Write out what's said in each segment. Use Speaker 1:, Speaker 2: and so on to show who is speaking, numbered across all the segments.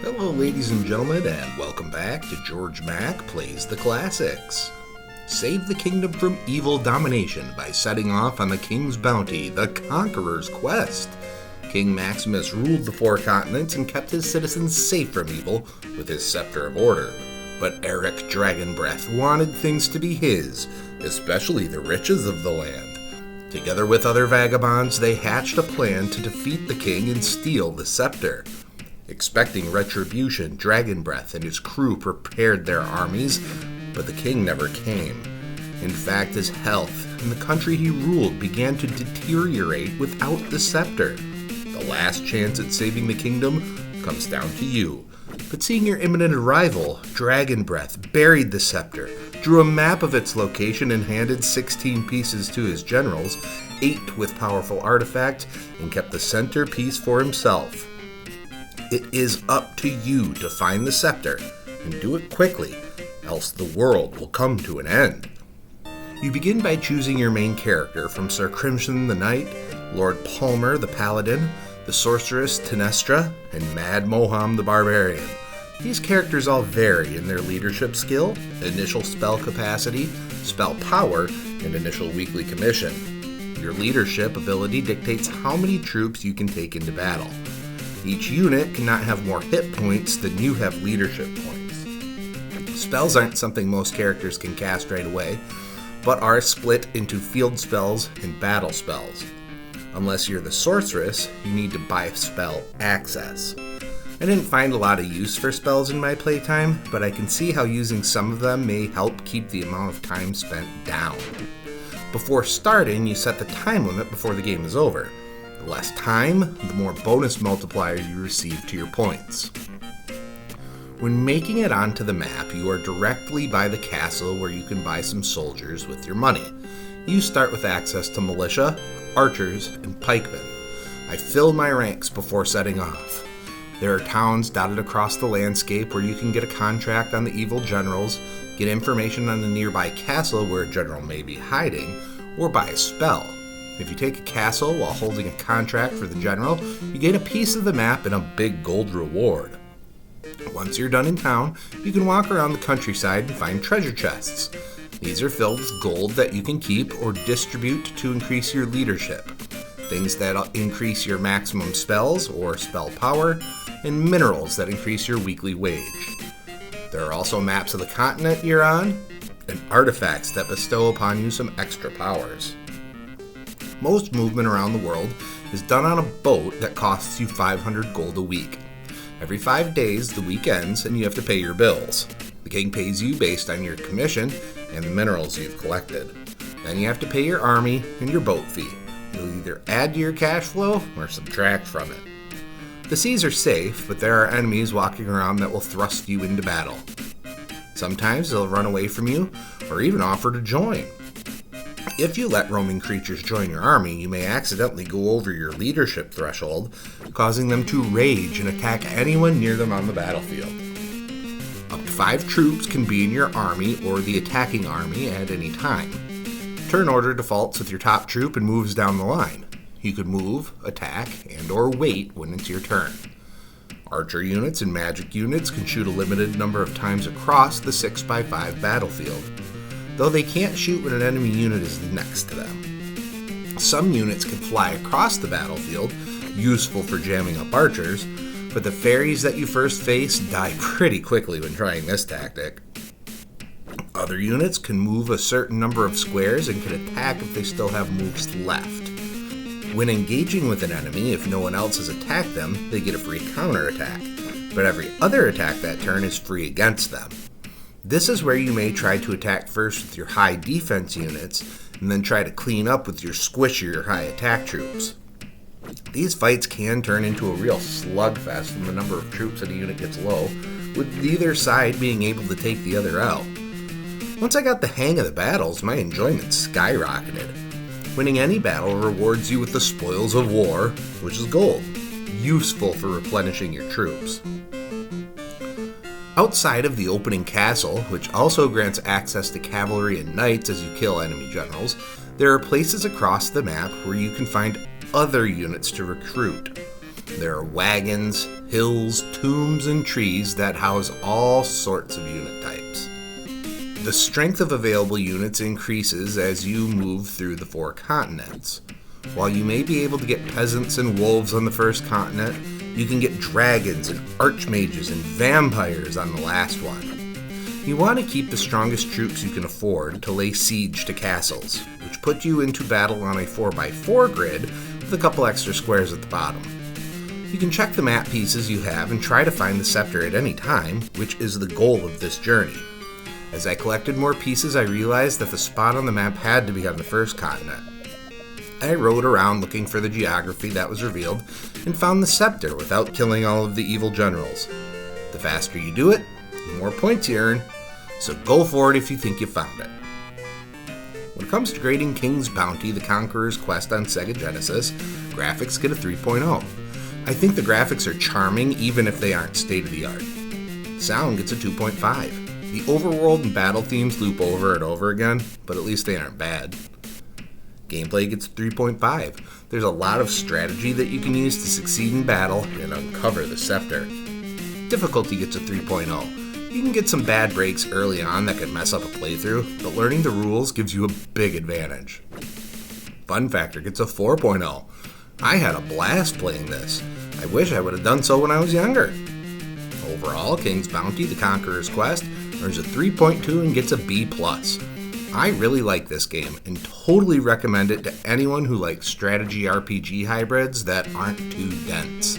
Speaker 1: Hello, ladies and gentlemen, and welcome back to Georg Mack Plays the Classics. Save the kingdom from evil domination by setting off on the king's bounty, the Conqueror's quest. King Maximus ruled the four continents and kept his citizens safe from evil with his scepter of order. But Eric Dragonbreath wanted things to be his, especially the riches of the land. Together with other vagabonds, they hatched a plan to defeat the king and steal the scepter. Expecting retribution, Dragonbreath and his crew prepared their armies, but the king never came. In fact, his health and the country he ruled began to deteriorate without the scepter. The last chance at saving the kingdom comes down to you. But seeing your imminent arrival, Dragonbreath buried the scepter, drew a map of its location and handed 16 pieces to his generals, 8 with powerful artifacts, and kept the centerpiece for himself. It is up to you to find the scepter, and do it quickly, else the world will come to an end. You begin by choosing your main character from Sir Crimson the Knight, Lord Palmer the Paladin, the Sorceress Tinestra, and Mad Moham the Barbarian. These characters all vary in their leadership skill, initial spell capacity, spell power, and initial weekly commission. Your leadership ability dictates how many troops you can take into battle. Each unit cannot have more hit points than you have leadership points. Spells aren't something most characters can cast right away, but are split into field spells and battle spells. Unless you're the sorceress, you need to buy spell access. I didn't find a lot of use for spells in my playtime, but I can see how using some of them may help keep the amount of time spent down. Before starting, you set the time limit before the game is over. The less time, the more bonus multiplier you receive to your points. When making it onto the map, you are directly by the castle where you can buy some soldiers with your money. You start with access to militia, archers, and pikemen. I filled my ranks before setting off. There are towns dotted across the landscape where you can get a contract on the evil generals, get information on the nearby castle where a general may be hiding, or buy a spell. If you take a castle while holding a contract for the general, you gain a piece of the map and a big gold reward. Once you're done in town, you can walk around the countryside and find treasure chests. These are filled with gold that you can keep or distribute to increase your leadership, things that increase your maximum spells or spell power, and minerals that increase your weekly wage. There are also maps of the continent you're on, and artifacts that bestow upon you some extra powers. Most movement around the world is done on a boat that costs you 500 gold a week. Every 5 days, the week ends, and you have to pay your bills. The king pays you based on your commission and the minerals you've collected. Then you have to pay your army and your boat fee. You'll either add to your cash flow or subtract from it. The seas are safe, but there are enemies walking around that will thrust you into battle. Sometimes they'll run away from you or even offer to join. If you let roaming creatures join your army, you may accidentally go over your leadership threshold, causing them to rage and attack anyone near them on the battlefield. Up to 5 troops can be in your army or the attacking army at any time. Turn order defaults with your top troop and moves down the line. You could move, attack, and or wait when it's your turn. Archer units and magic units can shoot a limited number of times across the 6x5 battlefield, though they can't shoot when an enemy unit is next to them. Some units can fly across the battlefield, useful for jamming up archers, but the fairies that you first face die pretty quickly when trying this tactic. Other units can move a certain number of squares and can attack if they still have moves left. When engaging with an enemy, if no one else has attacked them, they get a free counterattack, but every other attack that turn is free against them. This is where you may try to attack first with your high defense units, and then try to clean up with your squishier high attack troops. These fights can turn into a real slugfest when the number of troops in a unit gets low, with neither side being able to take the other out. Once I got the hang of the battles, my enjoyment skyrocketed. Winning any battle rewards you with the spoils of war, which is gold, useful for replenishing your troops. Outside of the opening castle, which also grants access to cavalry and knights as you kill enemy generals, there are places across the map where you can find other units to recruit. There are wagons, hills, tombs, and trees that house all sorts of unit types. The strength of available units increases as you move through the 4 continents. While you may be able to get peasants and wolves on the first continent, you can get dragons and archmages and vampires on the last one. You want to keep the strongest troops you can afford to lay siege to castles, which put you into battle on a 4x4 grid with a couple extra squares at the bottom. You can check the map pieces you have and try to find the scepter at any time, which is the goal of this journey. As I collected more pieces, I realized that the spot on the map had to be on the first continent. I rode around looking for the geography that was revealed and found the scepter without killing all of the evil generals. The faster you do it, the more points you earn, so go for it if you think you found it. When it comes to grading King's Bounty, the Conqueror's Quest on Sega Genesis, graphics get a 3.0. I think the graphics are charming even if they aren't state-of-the-art. Sound gets a 2.5. The overworld and battle themes loop over and over again, but at least they aren't bad. Gameplay gets a 3.5. There's a lot of strategy that you can use to succeed in battle and uncover the scepter. Difficulty gets a 3.0. You can get some bad breaks early on that can mess up a playthrough, but learning the rules gives you a big advantage. Fun factor gets a 4.0. I had a blast playing this. I wish I would have done so when I was younger. Overall, King's Bounty, the Conqueror's Quest, earns a 3.2 and gets a B+. I really like this game and totally recommend it to anyone who likes strategy RPG hybrids that aren't too dense.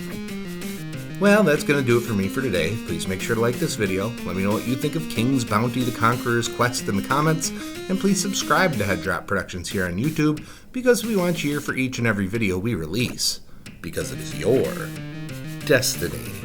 Speaker 1: Well, that's going to do it for me for today. Please make sure to like this video, let me know what you think of King's Bounty, the Conqueror's Quest in the comments, and please subscribe to Head Drop Productions here on YouTube because we want you here for each and every video we release, because it is your destiny.